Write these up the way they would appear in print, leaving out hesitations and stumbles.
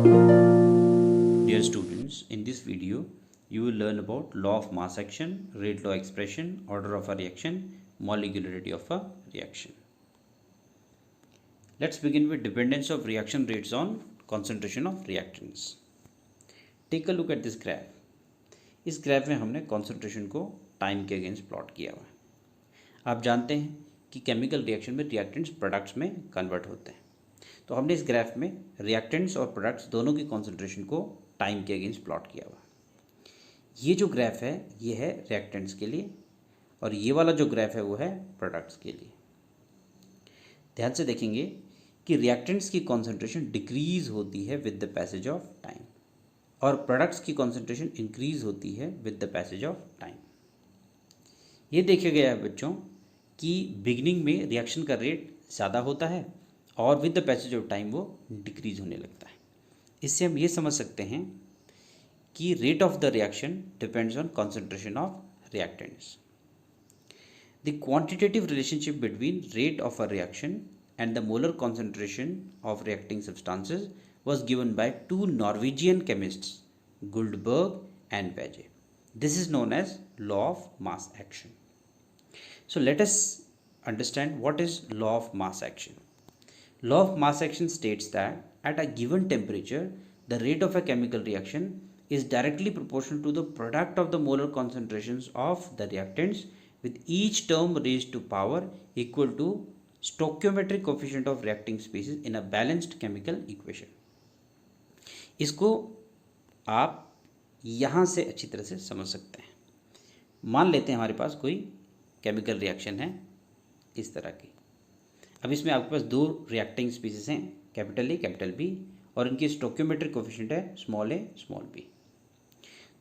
Dear students, in this video, you will learn about law of mass action, rate law expression, order of a reaction, molecularity of a reaction. Let's begin with dependence of reaction rates on concentration of reactants. Take a look at this graph. इस graph में हमने concentration को time के against plot किया हुआ है। आप जानते हैं कि केमिकल रिएक्शन में रिएक्टेंट्स प्रोडक्ट्स में कन्वर्ट होते हैं, तो हमने इस ग्राफ में रिएक्टेंट्स और प्रोडक्ट्स दोनों की कॉन्सेंट्रेशन को टाइम के अगेंस्ट प्लॉट किया हुआ। ये जो ग्राफ है ये है रिएक्टेंट्स के लिए और ये वाला जो ग्राफ है वो है प्रोडक्ट्स के लिए। ध्यान से देखेंगे कि रिएक्टेंट्स की कॉन्सेंट्रेशन डिक्रीज होती है with the passage of time और प्रोडक्ट्स की कॉन्सेंट्रेशन इंक्रीज होती है with the passage of time. ये देखा गया है बच्चों कि बिगिनिंग में रिएक्शन का रेट ज़्यादा होता है और with the passage of time वो डिक्रीज होने लगता है। इससे हम ये समझ सकते हैं कि rate of the reaction depends on concentration of reactants. The quantitative relationship between rate of a reaction and the molar concentration of reacting substances was given by two Norwegian chemists, Guldberg and Vege. This is known as law of mass action. So let us understand what is law of mass action. Law of mass action states that at a given temperature, the rate of a chemical reaction is directly proportional to the product of the molar concentrations of the reactants, with each term raised to power equal to stoichiometric coefficient of reacting species in a balanced chemical equation. इसको आप यहाँ से अच्छी तरह से समझ सकते हैं। मान लेते हैं हमारे पास कोई केमिकल रिएक्शन है इस तरह की। अब इसमें आपके पास दो रिएक्टिंग स्पीसीज हैं, कैपिटल ए कैपिटल बी, और इनकी स्टोइकियोमेट्रिक कोएफिशिएंट है स्मॉल ए स्मॉल बी।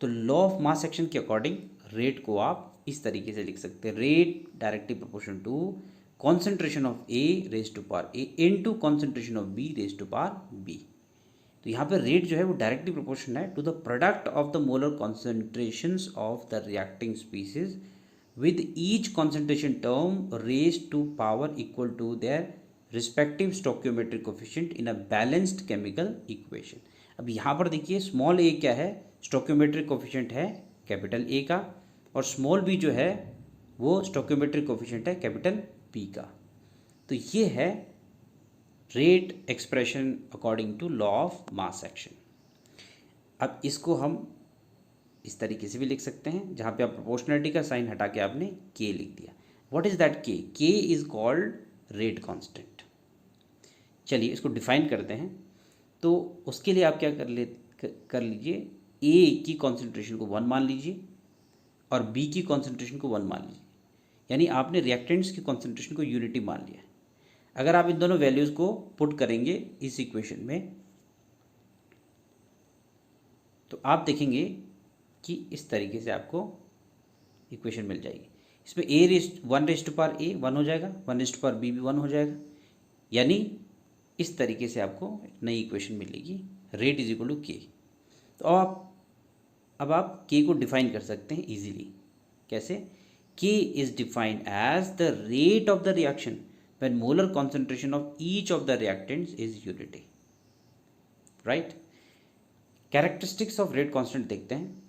तो लॉ ऑफ मास एक्शन के अकॉर्डिंग रेट को आप इस तरीके से लिख सकते हैं, rate directly proportional to concentration of A raise to power A into concentration of B raise to power B. तो यहाँ पर रेट जो है वो डायरेक्टली प्रोपोर्शनल है to the product of the molar concentrations of the reacting species with each concentration term raised to power equal to their respective stoichiometric coefficient in a balanced chemical equation. अब यहाँ पर देखिए small ए क्या है, stoichiometric coefficient है capital A का, और small B जो है वो stoichiometric coefficient है कैपिटल बी का। तो ये है rate expression according to law of mass action. अब इसको हम इस तरीके से भी लिख सकते हैं, जहाँ पे आप प्रोपोर्शनलिटी का साइन हटा के आपने के लिख दिया। व्हाट इज़ दैट के? के इज़ कॉल्ड रेट कांस्टेंट। चलिए इसको डिफाइन करते हैं। तो उसके लिए आप क्या कर लीजिए, ए की कॉन्सेंट्रेशन को 1 मान लीजिए और बी की कॉन्सेंट्रेशन को 1 मान लीजिए, यानी आपने रिएक्टेंट्स की कॉन्सेंट्रेशन को यूनिटी मान लिया। अगर आप इन दोनों वैल्यूज़ को पुट करेंगे इस इक्वेशन में तो आप देखेंगे कि इस तरीके से आपको इक्वेशन मिल जाएगी। इसमें ए 1 रेज टू पावर ए 1 हो जाएगा, 1 रेज टू पावर बी भी 1 हो जाएगा, यानी इस तरीके से आपको नई इक्वेशन मिलेगी, रेट इज इक्वल टू के। तो अब आप के को डिफाइन कर सकते हैं इजीली। कैसे? K is defined as the rate of the reaction when molar concentration of each of the reactants is unity. Right? Characteristics of rate constant देखते हैं।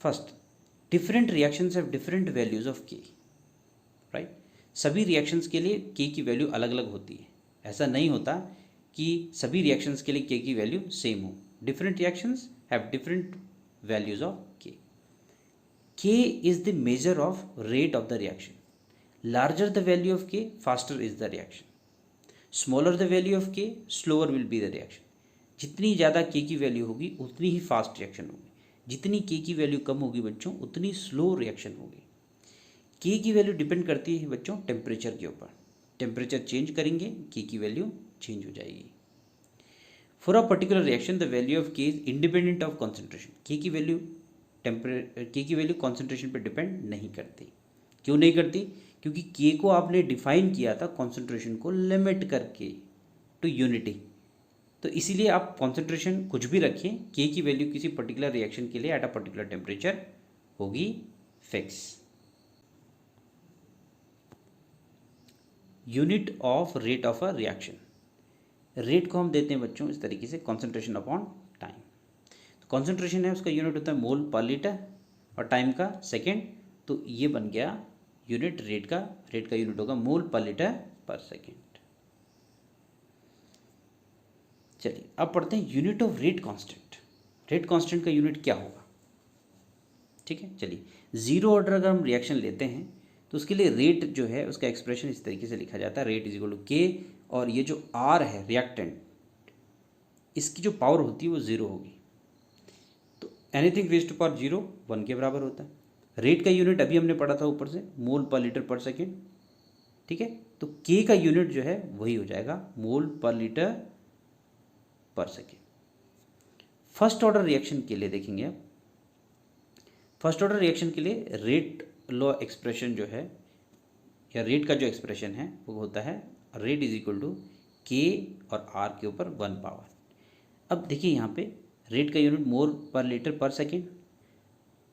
First, different reactions have different values of K. Right? सभी reactions के लिए K की value अलग अलग होती है। ऐसा नहीं होता कि सभी रिएक्शंस के लिए के की वैल्यू सेम हो। Different reactions have different values of K. K is the measure of rate of the reaction. Larger the value of K, faster is the reaction. Smaller the value of K, slower will be the reaction. जितनी ज़्यादा के की value होगी उतनी ही fast reaction होगी, जितनी के की वैल्यू कम होगी बच्चों उतनी स्लो रिएक्शन होगी। के की वैल्यू डिपेंड करती है बच्चों टेम्परेचर के ऊपर। टेम्परेचर चेंज करेंगे के की वैल्यू चेंज हो जाएगी। For a particular reaction the value of के इज इंडिपेंडेंट ऑफ कॉन्सेंट्रेशन। के की वैल्यू कॉन्सेंट्रेशन पर डिपेंड नहीं करती। क्यों नहीं करती? क्योंकि के को आपने डिफाइन किया था कॉन्सेंट्रेशन को लिमिट करके टू यूनिटी। तो इसीलिए आप कॉन्सेंट्रेशन कुछ भी रखें, के की वैल्यू किसी पर्टिकुलर रिएक्शन के लिए एट अ पर्टिकुलर टेम्परेचर होगी fix. Unit of rate of a reaction. Rate को हम देते हैं बच्चों इस तरीके से, कॉन्सेंट्रेशन अपॉन टाइम। तो कॉन्सेंट्रेशन है उसका यूनिट होता है मोल पर लीटर और टाइम का सेकेंड, तो ये बन गया यूनिट रेट का यूनिट होगा मोल पर लीटर पर सेकेंड। चलिए अब पढ़ते हैं unit of rate constant. Rate constant का यूनिट क्या होगा, ठीक है। चलिए, जीरो ऑर्डर अगर हम रिएक्शन लेते हैं तो उसके लिए रेट जो है उसका एक्सप्रेशन इस तरीके से लिखा जाता है, रेट इज इक्वल टू के, और ये जो आर है रिएक्टेंट, इसकी जो पावर होती है वो जीरो होगी। तो anything raise to power zero 1 के बराबर होता है। रेट का यूनिट अभी हमने पढ़ा था ऊपर से, मोल पर लीटर पर सेकेंड, ठीक है। तो के का यूनिट जो है वही हो जाएगा मोल पर लीटर पर सेकेंड। फर्स्ट ऑर्डर रिएक्शन के लिए देखेंगे आप, फर्स्ट ऑर्डर रिएक्शन के लिए रेट लॉ एक्सप्रेशन जो है, या रेट का जो एक्सप्रेशन है वो होता है रेट इज इक्वल टू के और आर के ऊपर 1 पावर। अब देखिए यहाँ पे रेट का यूनिट मोल पर लीटर पर सेकेंड,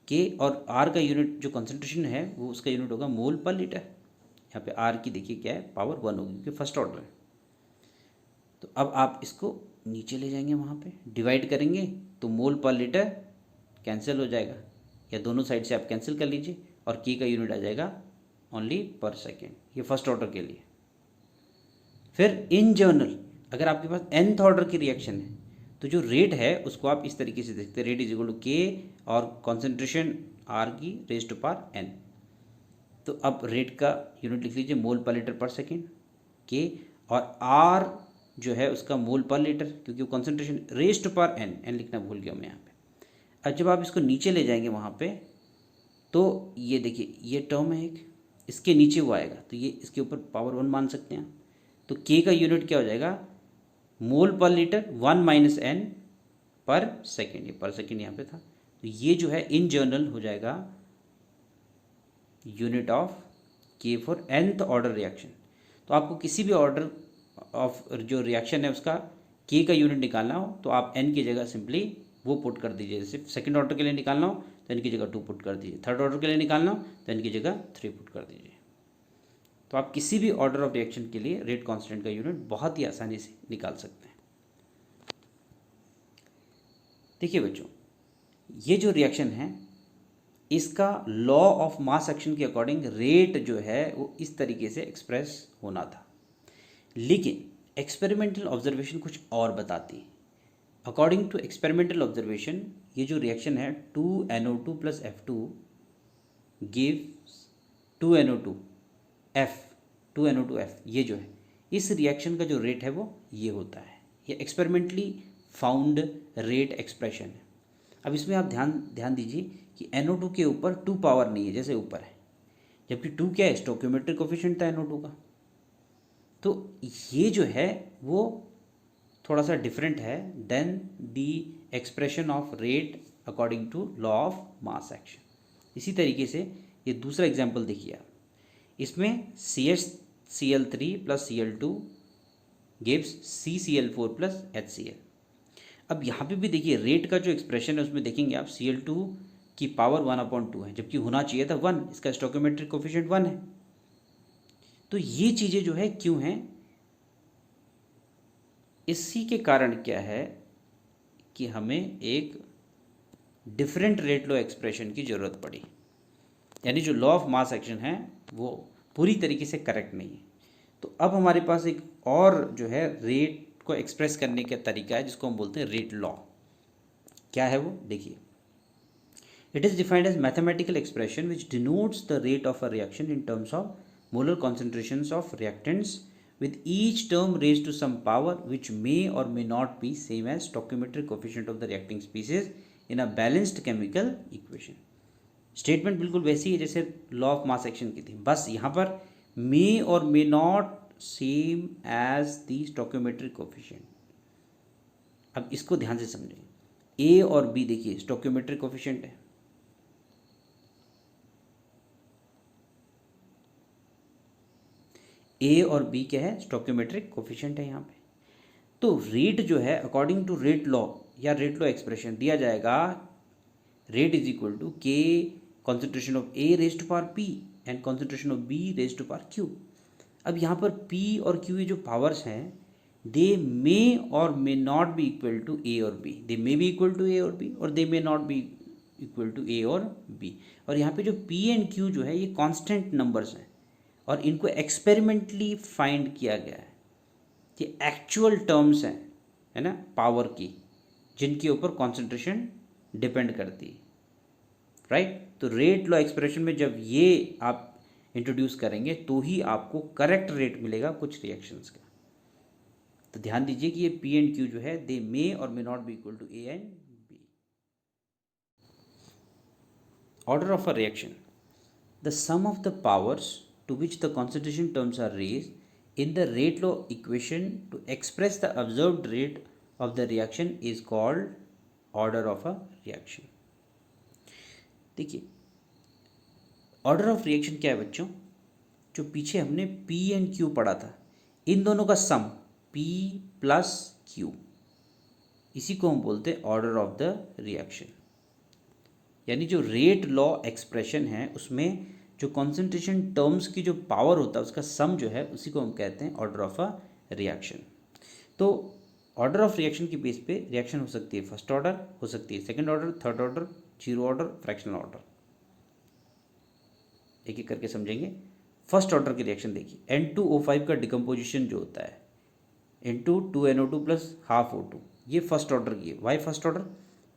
के और आर का यूनिट जो कंसंट्रेशन है वो उसका यूनिट होगा मोल पर लीटर। यहाँ पे आर की देखिए क्या है, पावर 1 होगी क्योंकि फर्स्ट ऑर्डर है। तो अब आप इसको नीचे ले जाएंगे, वहाँ पे डिवाइड करेंगे तो मोल पर लीटर कैंसिल हो जाएगा, या दोनों साइड से आप कैंसिल कर लीजिए, और के का यूनिट आ जाएगा ओनली पर सेकेंड, ये फर्स्ट ऑर्डर के लिए। फिर इन जनरल अगर आपके पास nth ऑर्डर की रिएक्शन है तो जो रेट है उसको आप इस तरीके से देखते हैं, रेट इज इक्वल टू के और कॉन्सेंट्रेशन आर की रेज टू पावर n। तो अब रेट का यूनिट लिख लीजिए मोल पर लीटर पर सेकेंड के, और आर जो है उसका मोल पर लीटर, क्योंकि वो concentration raise to power n लिखना भूल गया मैं यहाँ पे। अब जब आप इसको नीचे ले जाएंगे वहाँ पे, तो ये देखिए ये टर्म है एक, इसके नीचे वो आएगा तो ये इसके ऊपर पावर 1 मान सकते हैं। तो के का यूनिट क्या हो जाएगा, मोल पर लीटर 1 माइनस n पर सेकेंड, ये पर सेकेंड यहाँ पे था। तो ये जो है इन जनरल हो जाएगा यूनिट ऑफ के फॉर nth ऑर्डर रिएक्शन। तो आपको किसी भी ऑर्डर ऑफ जो रिएक्शन है उसका के का यूनिट निकालना हो तो आप n की जगह सिंपली वो पुट कर दीजिए। जैसे सेकंड ऑर्डर के लिए निकालना हो तो n की जगह 2 पुट कर दीजिए, थर्ड ऑर्डर के लिए निकालना हो तो n की जगह 3 पुट कर दीजिए। तो आप किसी भी ऑर्डर ऑफ रिएक्शन के लिए रेट कांस्टेंट का यूनिट बहुत ही आसानी से निकाल सकते हैं। देखिए बच्चों, ये जो रिएक्शन है इसका लॉ ऑफ मास एक्शन के अकॉर्डिंग रेट जो है वो इस तरीके से एक्सप्रेस होना था, लेकिन एक्सपेरिमेंटल ऑब्जर्वेशन कुछ और बताती है। अकॉर्डिंग टू एक्सपेरिमेंटल ऑब्जर्वेशन ये जो रिएक्शन है 2NO2 plus F2 gives 2NO2F, ये जो है इस रिएक्शन का जो रेट है वो ये होता है। ये एक्सपेरिमेंटली फाउंड रेट एक्सप्रेशन है। अब इसमें आप ध्यान दीजिए कि NO2 के ऊपर 2 पावर नहीं है जैसे ऊपर है, जबकि 2 क्या है, स्टोइकियोमेट्रिक कोफिशिएंट था NO2 का। तो ये जो है वो थोड़ा सा डिफरेंट है then the expression of rate according to law of mass action. इसी तरीके से ये दूसरा एग्जांपल देखिए आप, इसमें CH plus Cl2 gives CCl4 plus HCl। अब यहाँ पे भी देखिए रेट का जो एक्सप्रेशन है उसमें देखेंगे आप Cl2 की पावर 1/2 है, जबकि होना चाहिए था 1, इसका स्टोइकियोमेट्रिक कोफिशिएंट 1 है। तो ये चीज़ें जो है क्यों हैं, इसी के कारण क्या है कि हमें एक डिफरेंट रेट लॉ एक्सप्रेशन की ज़रूरत पड़ी, यानी जो लॉ ऑफ मास एक्शन है वो पूरी तरीके से करेक्ट नहीं है। तो अब हमारे पास एक और जो है रेट को एक्सप्रेस करने का तरीका है जिसको हम बोलते हैं रेट लॉ। क्या है वो, देखिए, it is defined as mathematical expression which denotes the rate of a reaction in terms of molar concentrations of reactants with each term raised to some power which may or may not be same as stoichiometric coefficient of the reacting species in a balanced chemical equation। Statement बिल्कुल वैसी है जैसे law of mass action की थी, बस यहाँ पर may और may not same as the stoichiometric coefficient. अब इसको ध्यान से समझें, ए और बी देखिए स्टोइकियोमेट्रिक कोफिशिएंट है, ए और बी क्या है, स्टोइकियोमेट्रिक कोफिशिएंट है यहाँ पे। तो रेट जो है अकॉर्डिंग टू रेट लॉ या रेट लॉ एक्सप्रेशन दिया जाएगा, rate is equal to K concentration of A raise to power P and concentration of B raise to power Q. अब यहाँ पर पी और क्यू ये जो पावर्स हैं दे मे और may not be equal to A और B, they may be equal to A और बी और they may not be equal to A और बी। और यहाँ पे जो पी एंड क्यू जो है ये कांस्टेंट नंबर्स हैं और इनको एक्सपेरिमेंटली फाइंड किया गया है कि एक्चुअल टर्म्स हैं, है ना, पावर की, जिनके ऊपर कॉन्सेंट्रेशन डिपेंड करती है, राइट। तो रेट लॉ एक्सप्रेशन में जब ये आप इंट्रोड्यूस करेंगे तो ही आपको करेक्ट रेट मिलेगा कुछ रिएक्शंस का। तो ध्यान दीजिए कि ये पी एंड क्यू जो है दे मे और may not be equal to A and B. Order of a reaction, the sum of the powers to which the concentration terms are raised in the rate law equation to express the observed rate of the reaction is called order of a reaction। देखिए order of reaction क्या है बच्चों, जो पीछे हमने P and Q पढ़ा था, इन दोनों का सम P प्लस Q, इसी को हम बोलते हैं ऑर्डर ऑफ द रिएक्शन। यानी जो रेट लॉ एक्सप्रेशन है उसमें जो कॉन्सेंट्रेशन टर्म्स की जो पावर होता है उसका सम जो है उसी को हम कहते हैं ऑर्डर ऑफ अ रिएक्शन। तो ऑर्डर ऑफ रिएक्शन के बेस पे रिएक्शन हो सकती है फर्स्ट ऑर्डर, हो सकती है second order, third order, zero order, fractional order. एक एक करके समझेंगे। फर्स्ट ऑर्डर की रिएक्शन देखिए, N2O5 का डिकम्पोजिशन जो होता है into 2NO2 plus half O2, ये फर्स्ट ऑर्डर की है। Y first order?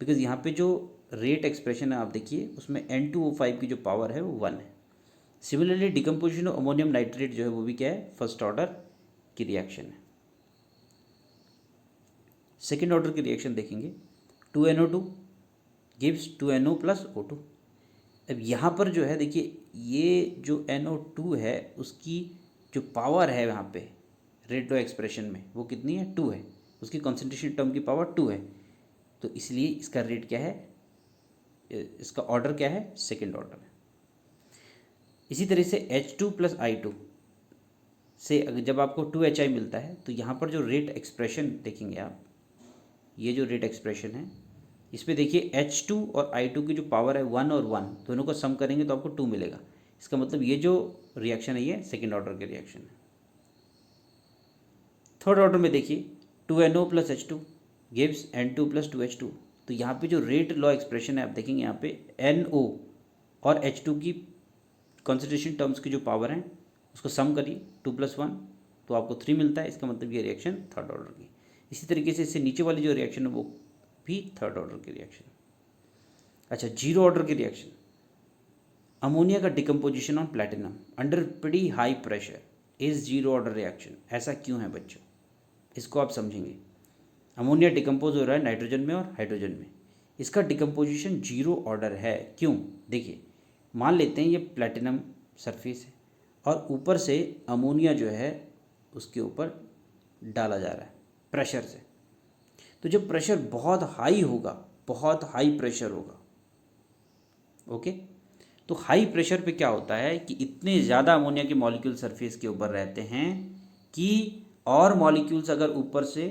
बिकॉज यहाँ पे जो रेट एक्सप्रेशन है आप देखिए उसमें N2O5 की जो पावर है वो 1 है। Similarly decomposition of ammonium nitrate जो है वो भी क्या है, फर्स्ट ऑर्डर की रिएक्शन है। सेकेंड ऑर्डर की रिएक्शन देखेंगे, 2NO2 gives 2NO plus O2। अब यहाँ पर जो है देखिए ये जो NO2 है उसकी जो पावर है यहाँ पे रेट लॉ एक्सप्रेशन में वो कितनी है, 2 है। उसकी कॉन्सेंट्रेशन टर्म की पावर 2 है, तो इसलिए इसका रेट क्या है, इसका ऑर्डर क्या है, सेकेंड ऑर्डर है। इसी तरह से H2 प्लस I2 से अगर जब आपको 2HI मिलता है तो यहाँ पर जो रेट एक्सप्रेशन देखेंगे आप, ये जो रेट एक्सप्रेशन है इसमें देखिए H2 और I2 की जो पावर है 1 और 1 दोनों को सम करेंगे तो आपको 2 मिलेगा। इसका मतलब ये जो रिएक्शन है ये सेकेंड ऑर्डर की रिएक्शन है। थर्ड ऑर्डर में देखिए 2NO plus H2 gives N2 plus 2H2। तो यहाँ पे जो रेट लॉ एक्सप्रेशन है आप देखेंगे यहाँ पे NO और H2 की कॉन्सेंट्रेशन टर्म्स की जो पावर है उसको सम करिए 2 प्लस 1 तो आपको 3 मिलता है। इसका मतलब ये रिएक्शन थर्ड ऑर्डर की। इसी तरीके से इससे नीचे वाली जो रिएक्शन है वो भी थर्ड ऑर्डर की रिएक्शन। अच्छा, जीरो ऑर्डर की रिएक्शन, अमोनिया का decomposition on platinum under pretty high pressure is zero order reaction. ऐसा क्यों है बच्चों, इसको आप समझेंगे। अमोनिया डिकम्पोज हो रहा है नाइट्रोजन में और हाइड्रोजन में, इसका डिकम्पोजिशन जीरो ऑर्डर है। क्यों, देखिए मान लेते हैं ये प्लैटिनम सरफेस है और ऊपर से अमोनिया जो है उसके ऊपर डाला जा रहा है प्रेशर से। तो जब प्रेशर बहुत हाई होगा, बहुत हाई प्रेशर होगा, ओके, तो हाई प्रेशर पे क्या होता है कि इतने ज़्यादा अमोनिया के मॉलिक्यूल सरफेस के ऊपर रहते हैं कि और मॉलिक्यूल्स अगर ऊपर से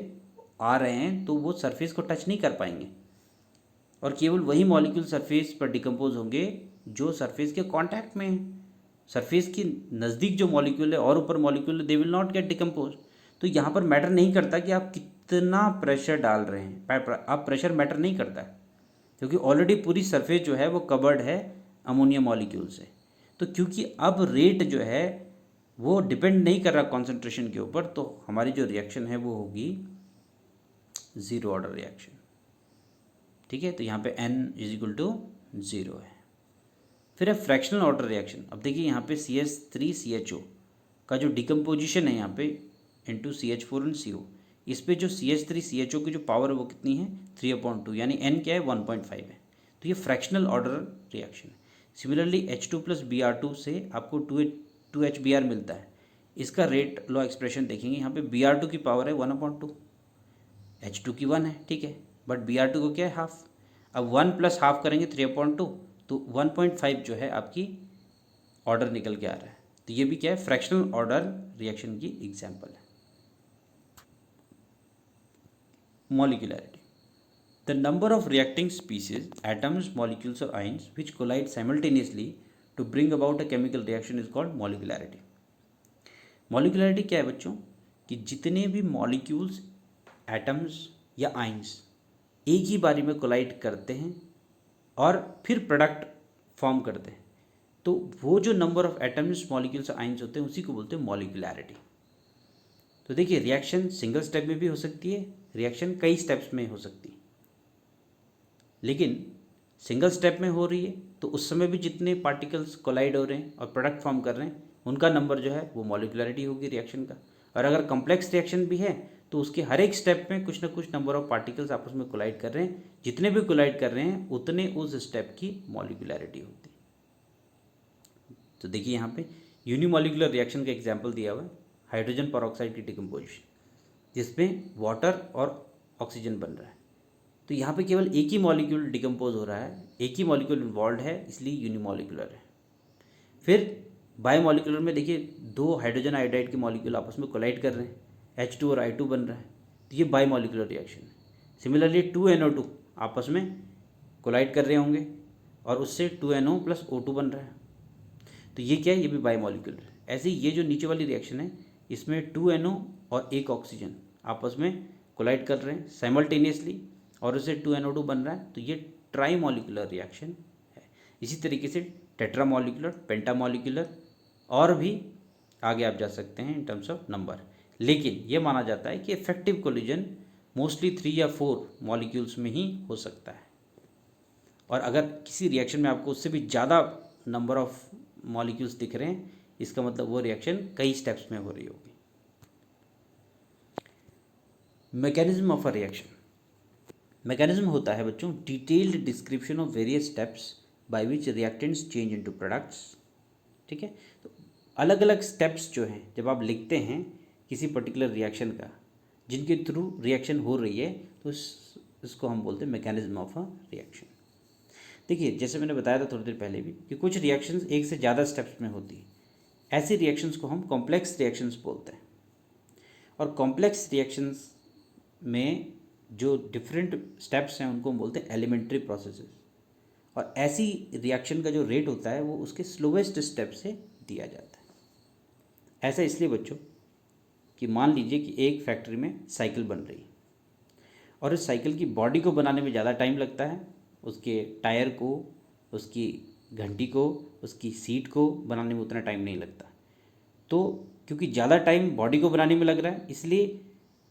आ रहे हैं तो वो सरफेस को टच नहीं कर पाएंगे और केवल वही मॉलिक्यूल सरफेस पर डिकम्पोज होंगे जो सरफेस के कांटेक्ट में है। सरफेस के नज़दीक जो मॉलिक्यूल है और ऊपर मॉलिक्यूल है they will not gate decompose. तो यहाँ पर मैटर नहीं करता कि आप कितना प्रेशर डाल रहे हैं, आप प्रेशर मैटर नहीं करता है क्योंकि ऑलरेडी पूरी सरफेस जो है वो कवर्ड है अमोनिया मॉलिक्यूल से। तो क्योंकि अब रेट जो है वो डिपेंड नहीं कर रहा कॉन्सेंट्रेशन के ऊपर, तो हमारी जो रिएक्शन है वो होगी ज़ीरो ऑर्डर रिएक्शन। ठीक है, तो यहाँ पे N इज इक्वल टू 0 है। फिर है फ्रैक्शनल ऑर्डर रिएक्शन। अब देखिए यहाँ पे CH3CHO का जो डिकम्पोजिशन है यहाँ पे इंटू CH4 एंड CO, इस पे जो CH3CHO की जो पावर है वो कितनी है, 3/2, यानी N क्या है, 1.5 है। तो ये फ्रैक्शनल ऑर्डर रिएक्शन है। सिमिलरली H2 प्लस Br2 से आपको 2HBr मिलता है। इसका रेट लॉ एक्सप्रेशन देखेंगे, यहाँ पे Br2 की पावर है 1/2, H2 की 1 है, ठीक है, बट Br2 को क्या है, हाफ। अब 1 प्लस हाफ करेंगे 3/2, तो 1.5 जो है आपकी ऑर्डर निकल के आ रहा है। तो ये भी क्या है, फ्रैक्शनल ऑर्डर रिएक्शन की एग्जांपल है। Molecularity, the number of reacting species, atoms, molecules और ions which collide simultaneously to bring about a chemical reaction is called molecularity. Molecularity क्या है बच्चों, कि जितने भी मॉलिक्यूल्स, एटम्स या आइंस एक ही बारी में कोलाइड करते हैं और फिर प्रोडक्ट फॉर्म करते हैं, तो वो जो number of atoms, molecules, ions होते हैं उसी को बोलते हैं मॉलिक्यूलैरिटी। तो देखिए, रिएक्शन सिंगल स्टेप में भी हो सकती है, रिएक्शन कई स्टेप्स में हो सकती है। लेकिन सिंगल स्टेप में हो रही है तो उस समय भी जितने पार्टिकल्स कोलाइड हो रहे हैं और प्रोडक्ट फॉर्म कर रहे हैं उनका नंबर जो है वो मॉलिक्यूलैरिटी होगी रिएक्शन का। और अगर कॉम्प्लेक्स रिएक्शन भी है तो उसके हर एक स्टेप में कुछ ना कुछ नंबर ऑफ पार्टिकल्स आपस में कोलाइड कर रहे हैं, जितने भी कोलाइड कर रहे हैं उतने उस स्टेप की मॉलिक्यूलैरिटी होती है। तो देखिए यहाँ पे यूनिमॉलिक्यूलर रिएक्शन का एग्जाम्पल दिया हुआ है, हाइड्रोजन परऑक्साइड की डिकम्पोजिशन, जिसमें वाटर और ऑक्सीजन बन रहा है। तो यहाँ पे केवल एक ही मॉलिक्यूल डिकम्पोज हो रहा है, एक ही मॉलिक्यूल इन्वॉल्व है, इसलिए यूनिमॉलिक्यूलर है। फिर बायोमॉलिक्यूलर में देखिए, दो हाइड्रोजन आयोडाइड के मॉलिक्यूल आपस में कोलाइड कर रहे हैं, H2 और I2 बन रहा है, तो ये बायोमॉलिक्यूलर रिएक्शन है। सिमिलरली 2NO2 आपस में कोलाइड कर रहे होंगे और उससे 2NO + O2 बन रहा है, तो ये क्या है, ये भी बायोमॉलिक्यूलर है। ऐसे ही ये जो नीचे वाली रिएक्शन है, इसमें 2NO और एक ऑक्सीजन आपस में कोलाइड कर रहे हैं साइमल्टेनियसली और उससे 2NO2 बन रहा है, तो ये ट्राईमॉलिक्यूलर रिएक्शन है। इसी तरीके से टेट्रामॉलिक्यूलर, पेंटामॉलिक्यूलर और भी आगे आप जा सकते हैं इन टर्म्स ऑफ नंबर। लेकिन ये माना जाता है कि इफेक्टिव कोलिजन मोस्टली 3 या 4 मॉलिक्यूल्स में ही हो सकता है, और अगर किसी रिएक्शन में आपको उससे भी ज़्यादा नंबर ऑफ मॉलिक्यूल्स दिख रहे हैं, इसका मतलब वो रिएक्शन कई स्टेप्स में हो रही होगी। Mechanism of a reaction, mechanism होता है बच्चों detailed description of various steps by which reactants change into products. ठीक है, तो अलग अलग स्टेप्स जो हैं जब आप लिखते हैं किसी पर्टिकुलर रिएक्शन का, जिनके थ्रू रिएक्शन हो रही है, तो इसको हम बोलते हैं मैकेनिज्म ऑफ अ रिएक्शन। देखिए, जैसे मैंने बताया था थोड़ी देर पहले भी कि कुछ रिएक्शंस एक से ज़्यादा स्टेप्स में होती है, ऐसी रिएक्शंस को हम कॉम्प्लेक्स रिएक्शंस बोलते हैं। और कॉम्प्लेक्स रिएक्शंस में जो डिफरेंट स्टेप्स हैं उनको हम बोलते हैं एलिमेंट्री प्रोसेसेस, और ऐसी रिएक्शन का जो रेट होता है वो उसके स्लोवेस्ट स्टेप से दिया जाता है। ऐसा इसलिए बच्चों कि मान लीजिए कि एक फैक्ट्री में साइकिल बन रही है और इस साइकिल की बॉडी को बनाने में ज़्यादा टाइम लगता है, उसके टायर को, उसकी घंटी को, उसकी सीट को बनाने में उतना टाइम नहीं लगता। तो क्योंकि ज़्यादा टाइम बॉडी को बनाने में लग रहा है, इसलिए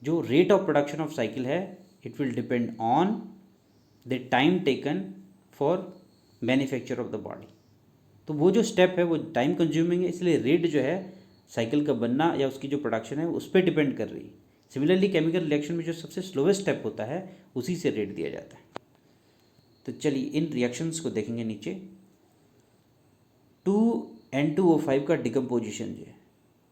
जो rate of production of cycle है it will depend on the time taken for manufacture of the body. तो वो जो स्टेप है वो टाइम कंज्यूमिंग है, इसलिए रेट जो है साइकिल का बनना या उसकी जो प्रोडक्शन है उस पर डिपेंड कर रही है। सिमिलरली केमिकल रिएक्शन में जो सबसे स्लोवेस्ट स्टेप होता है उसी से रेट दिया जाता है। तो चलिए इन रिएक्शंस को देखेंगे नीचे। 2N2O5 का डिकम्पोजिशन जो है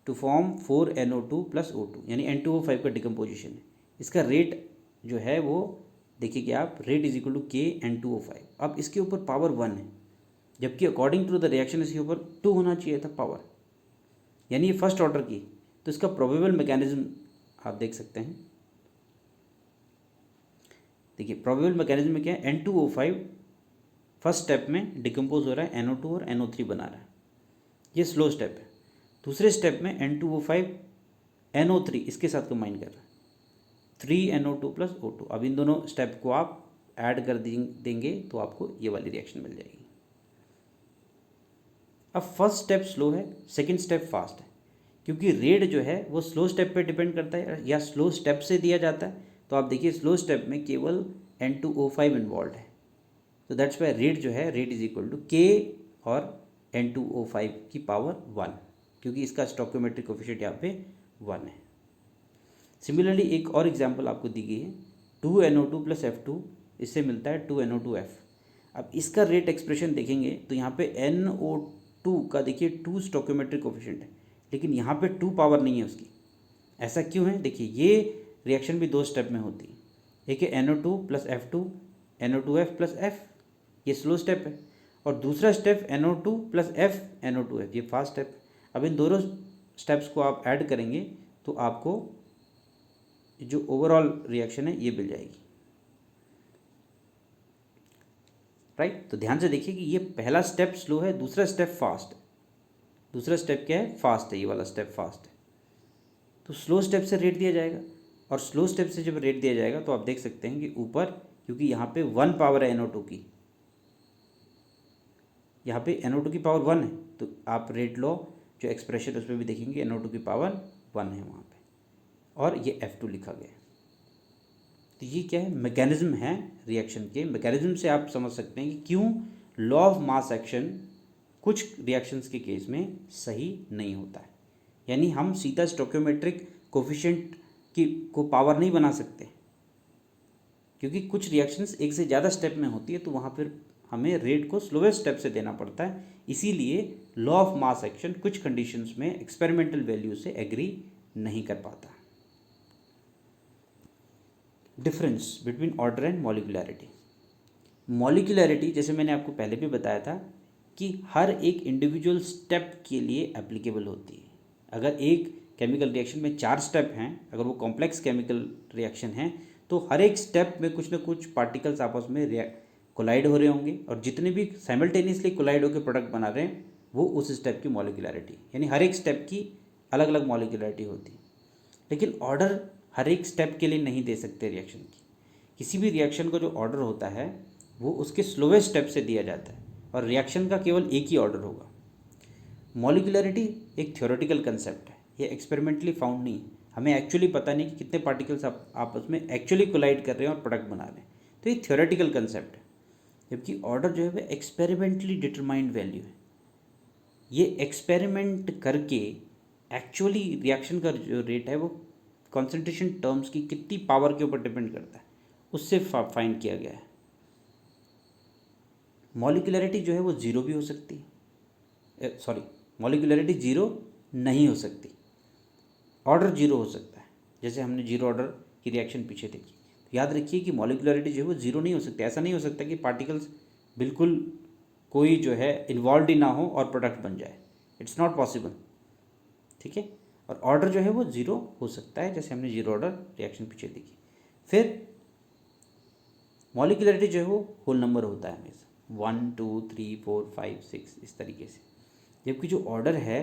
टू फॉर्म 4NO2 + O2, यानी N2O5 का डिकम्पोजिशन है, इसका रेट जो है वो देखिए कि आप रेट = K(N2O5). अब इसके ऊपर पावर 1 है, जबकि अकॉर्डिंग टू द रिएक्शन इसके ऊपर 2 होना चाहिए था पावर, यानी ये फर्स्ट ऑर्डर की। तो इसका प्रोबेबल मैकेनिज्म आप देख सकते हैं। देखिए प्रोबेबल मैकेनिज्म में क्या है, N2O5 फर्स्ट स्टेप में डिकम्पोज हो रहा है, NO2 और NO3 बना रहा है, ये स्लो स्टेप है। दूसरे स्टेप में N2O5 NO3 इसके साथ कंबाइन कर रहा है, 3NO2 + O2। अब इन दोनों स्टेप को आप ऐड कर देंगे तो आपको ये वाली रिएक्शन मिल जाएगी। अब फर्स्ट स्टेप स्लो है, सेकंड स्टेप फास्ट है, क्योंकि रेट जो है वो स्लो स्टेप पे डिपेंड करता है या स्लो स्टेप से दिया जाता है। तो आप देखिए स्लो स्टेप में केवल N2O5 इन्वॉल्व है, तो दैट्स वाई रेट जो है रेट = K और N2O5 की पावर 1, क्योंकि इसका स्टोइकियोमेट्रिक कोएफिशिएंट यहाँ पे 1 है। सिमिलरली एक और एग्जांपल आपको दी गई है, 2NO2 + F2, इससे मिलता है 2NO2F। अब इसका रेट एक्सप्रेशन देखेंगे तो यहाँ पे NO2 का देखिए 2 स्टोइकियोमेट्रिक कोएफिशिएंट है, लेकिन यहाँ पे 2 पावर नहीं है उसकी। ऐसा क्यों है, देखिए ये रिएक्शन भी 2 स्टेप में होती है, एक है NO2 + F2, NO2F + F, ये स्लो स्टेप है, और दूसरा स्टेप NO2 + F NO2F, ये फास्ट स्टेप। अब इन दोनों स्टेप्स को आप ऐड करेंगे तो आपको जो ओवरऑल रिएक्शन है ये मिल जाएगी, राइट। तो ध्यान से देखिए कि ये पहला स्टेप स्लो है, दूसरा स्टेप फास्ट है। दूसरा स्टेप क्या है, फास्ट है, ये वाला स्टेप फास्ट है। तो स्लो स्टेप से रेट दिया जाएगा, और स्लो स्टेप से जब रेट दिया जाएगा तो आप देख सकते हैं कि ऊपर, क्योंकि यहाँ पे 1 पावर है NO2 की, यहाँ पे NO2 की पावर 1 है, तो आप रेट लो जो एक्सप्रेशन उस पर भी देखेंगे NO2 की पावर 1 है वहाँ पे, और ये F2 लिखा गया है। तो ये क्या है, मैकेनिज्म है रिएक्शन के। मैकेनिज्म से आप समझ सकते हैं कि क्यों लॉ ऑफ मास एक्शन कुछ रिएक्शंस के केस में सही नहीं होता है। यानी हम सीधा स्टोइकियोमेट्रिक कोफिशिएंट की को पावर नहीं बना सकते, क्योंकि कुछ रिएक्शंस एक से ज़्यादा स्टेप में होती है, तो वहाँ पर हमें रेट को स्लोवेस्ट स्टेप से देना पड़ता है। इसीलिए लॉ ऑफ मास एक्शन कुछ कंडीशंस में एक्सपेरिमेंटल वैल्यू से एग्री नहीं कर पाता। Difference between order and molecularity. Molecularity जैसे मैंने आपको पहले भी बताया था कि हर एक इंडिविजुअल स्टेप के लिए एप्लीकेबल होती है। अगर एक केमिकल रिएक्शन में 4 स्टेप हैं, अगर वो कॉम्प्लेक्स केमिकल रिएक्शन है, तो हर एक स्टेप में कुछ ना कुछ पार्टिकल्स आपस में कोलाइड हो रहे होंगे, और जितने भी साइमल्टेनियसली कोलाइड होकर प्रोडक्ट बना रहे हैं वो उस स्टेप की मॉलिक्यूलैरिटी, यानी हर एक स्टेप की अलग अलग मॉलिक्यूलैरिटी होती है। लेकिन ऑर्डर हर एक स्टेप के लिए नहीं दे सकते रिएक्शन की। किसी भी रिएक्शन का जो ऑर्डर होता है वो उसके स्लोवेस्ट स्टेप से दिया जाता है, और रिएक्शन का केवल एक ही ऑर्डर होगा। मॉलिक्यूलैरिटी एक थ्योरेटिकल कंसेप्ट है, ये एक्सपेरिमेंटली फाउंड नहीं है। हमें एक्चुअली पता नहीं कि कितने पार्टिकल्स आपस में एक्चुअली कोलाइड कर रहे हैं और प्रोडक्ट बना रहे हैं, तो ये थ्योरेटिकल कंसेप्ट है। जबकि ऑर्डर जो है वो एक्सपेरिमेंटली डिटरमाइंड वैल्यू है। ये एक्सपेरिमेंट करके एक्चुअली रिएक्शन का जो रेट है वो कॉन्सेंट्रेशन टर्म्स की कितनी पावर के ऊपर डिपेंड करता है, उससे फाइंड किया गया है। मॉलिक्यूलैरिटी जो है वो ज़ीरो भी हो सकती है, मॉलिक्यूलैरिटी ज़ीरो नहीं हो सकती, ऑर्डर ज़ीरो हो सकता है। जैसे हमने जीरो ऑर्डर की रिएक्शन पीछे देखी, तो याद रखिए कि मॉलिक्यूलैरिटी जो है वो ज़ीरो नहीं हो सकती। ऐसा नहीं हो सकता कि पार्टिकल्स बिल्कुल कोई जो है इन्वॉल्व ही ना हो और प्रोडक्ट बन जाए, इट्स नॉट पॉसिबल। ठीक है, और ऑर्डर जो है वो ज़ीरो हो सकता है, जैसे हमने जीरो ऑर्डर रिएक्शन पीछे देखी। फिर मॉलिक्यूलैरिटी जो है वो होल नंबर होता है हमेशा, 1 2 3 4 5 6 इस तरीके से। जबकि जो ऑर्डर है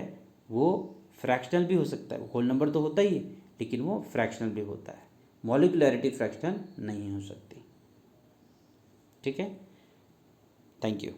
वो फ्रैक्शनल भी हो सकता है, होल नंबर तो होता ही है लेकिन वो फ्रैक्शनल भी होता है। मॉलिक्यूलैरिटी फ्रैक्शनल नहीं हो सकती। ठीक है, थैंक यू।